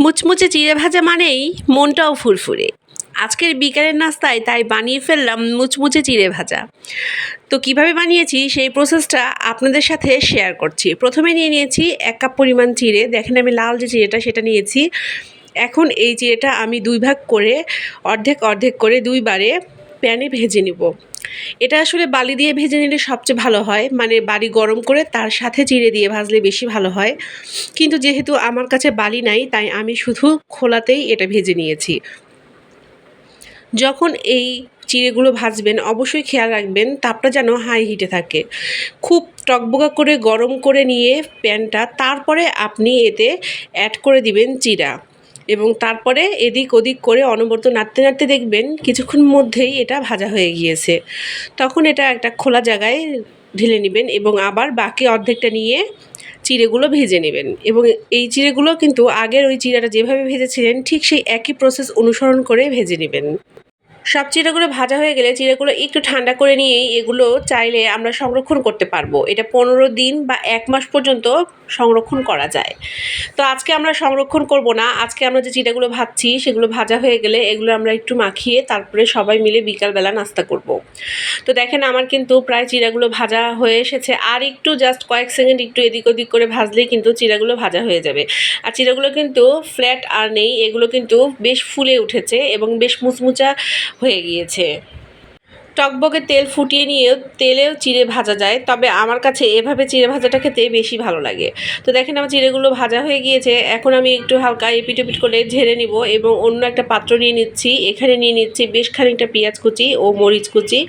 মুচমুচে চিড়ে ভাজা মানেই মনটাও ফুরফুরে। আজকের বিকালের নাস্তায় তাই বানিয়ে ফেললাম মুচমুচে চিড়ে ভাজা। তো কিভাবে বানিয়েছি সেই প্রসেসটা আপনাদের সাথে শেয়ার করছি। প্রথমে নিয়ে নিয়েছি 1 কাপ পরিমাণ চিড়ে। দেখেন আমি লাল যে চিড়েটা সেটা নিয়েছি। এখন এই চিড়েটা আমি 2 ভাগ করে অর্ধেক অর্ধেক করে 2 বারে প্যানে ভেজে নিব। এটা আসলে বালি দিয়ে ভেজে নিলে সবচেয়ে ভালো হয়, মানে বালি গরম করে তার সাথে চিড়ে দিয়ে ভাজলে বেশি ভালো হয়। কিন্তু যেহেতু আমার কাছে বালি নাই তাই আমি শুধু খোলাতেই এটা ভেজে নিয়েছি। যখন এই চিড়েগুলো ভাজবেন অবশ্যই খেয়াল রাখবেন তাপটা যেন হাই হিটে থাকে। খুব টকবকা করে গরম করে নিয়ে প্যানটা, তারপরে আপনি এতে অ্যাড করে দিবেন চিড়া এবং তারপরে এদিক ওদিক করে অনবরত নাড়তে নাড়তে দেখবেন কিছুক্ষণ মধ্যেই এটা ভাজা হয়ে গিয়েছে। তখন এটা একটা খোলা জায়গায় ঢেলে নেবেন এবং আবার বাকি অর্ধেকটা নিয়ে চিড়েগুলো ভেজে নেবেন এবং এই চিড়েগুলো কিন্তু আগের ওই চিড়াটা যেভাবে ভেজেছিলেন ঠিক সেই একই প্রসেস অনুসরণ করে ভেজে নেবেন। সব চিড়েগুলো ভাজা হয়ে গেলে চিড়েগুলো একটু ঠান্ডা করে নিয়েই এগুলো চাইলে আমরা সংরক্ষণ করতে পারবো। এটা 15 দিন বা 1 মাস পর্যন্ত সংরক্ষণ করা যায়। তো আজকে আমরা সংরক্ষণ করব না। আজকে আমরা যে চিড়েগুলো ভাজছি সেগুলো ভাজা হয়ে গেলে এগুলো আমরা একটু মাখিয়ে তারপরে সবাই মিলে বিকালবেলা নাস্তা করব। তো দেখেন আমার কিন্তু প্রায় চিড়াগুলো ভাজা হয়ে এসেছে। আর একটু জাস্ট কয়েক সেকেন্ড একটু এদিক ওদিক করে ভাজলেই কিন্তু চিড়াগুলো ভাজা হয়ে যাবে। আর চিড়াগুলো কিন্তু ফ্ল্যাট আর নেই, এগুলো কিন্তু বেশ ফুলে উঠেছে এবং বেশ মুচমুচা হয়ে গিয়েছে। টকবকে তেল ফুটিয়ে নিয়েও তেলেও চিড়ে ভাজা যায়, তবে আমার কাছে এভাবে চিড়ে ভাজাটা খেতে বেশি ভালো লাগে। তো দেখেন আমার চিড়েগুলো ভাজা হয়ে গিয়েছে। এখন আমি একটু হালকা এপিট ওপিট করে ঝেড়ে নিব এবং অন্য একটা পাত্র নিয়ে নিচ্ছি। এখানে নিয়ে নিচ্ছি বেশ খানিকটা পেঁয়াজ কুচি ও মরিচ কুচি,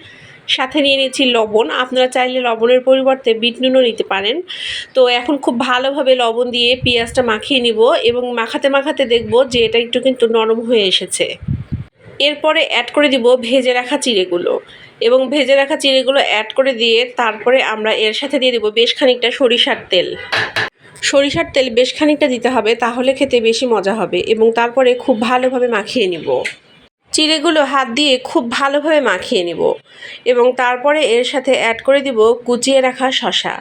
সাথে নিয়ে নিচ্ছি লবণ। আপনারা চাইলে লবণের পরিবর্তে বিট নুনও নিতে পারেন। তো এখন খুব ভালোভাবে লবণ দিয়ে পেঁয়াজটা মাখিয়ে নিব এবং মাখাতে মাখাতে দেখব যে এটা একটু কিন্তু নরম হয়ে এসেছে। এরপরে অ্যাড করে দিব ভেজে রাখা চিড়েগুলো এবং ভেজে রাখা চিড়েগুলো অ্যাড করে দিয়ে তারপরে আমরা এর সাথে দিয়ে দেবো বেশ খানিকটা সরিষার তেল। সরিষার তেল বেশ খানিকটা দিতে হবে, তাহলে খেতে বেশি মজা হবে এবং তারপরে খুব ভালোভাবে মাখিয়ে নিব। চিড়েগুলো হাত দিয়ে খুব ভালোভাবে মাখিয়ে নিব এবং তারপরে এর সাথে অ্যাড করে দিব কুচিয়ে রাখা শসা।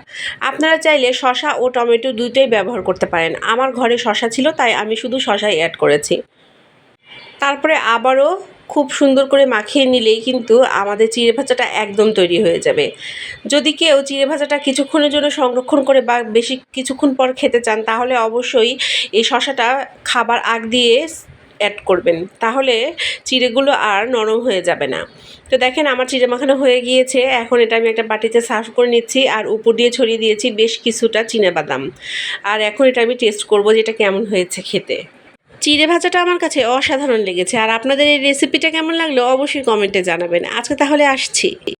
আপনারা চাইলে শসা ও টমেটো দুটোই ব্যবহার করতে পারেন। আমার ঘরে শসা ছিল তাই আমি শুধু শসাই অ্যাড করেছি। তারপরে আবারও খুব সুন্দর করে মাখিয়ে নিলেই কিন্তু আমাদের চিড়ে ভাজাটা একদম তৈরি হয়ে যাবে। যদি কেউ চিড়ে ভাজাটা কিছুক্ষণের জন্য সংরক্ষণ করে বা বেশি কিছুক্ষণ পর খেতে চান তাহলে অবশ্যই এই শসাটা খাবার আগ দিয়ে অ্যাড করবেন, তাহলে চিড়েগুলো আর নরম হয়ে যাবে না। তো দেখেন আমার চিড়ে মাখানো হয়ে গিয়েছে। এখন এটা আমি একটা বাটিতে সার্ভ করে নিচ্ছি আর উপর দিয়ে ছড়িয়ে দিয়েছি বেশ কিছুটা চিনেবাদাম। আর এখন এটা আমি টেস্ট করব যে এটা কেমন হয়েছে খেতে। চিড়ে ভাজাটা আমার কাছে অসাধারণ লেগেছে। আর আপনাদের এই রেসিপিটা কেমন লাগলো অবশ্যই কমেন্টে জানাবেন। আজকে তাহলে আসছি।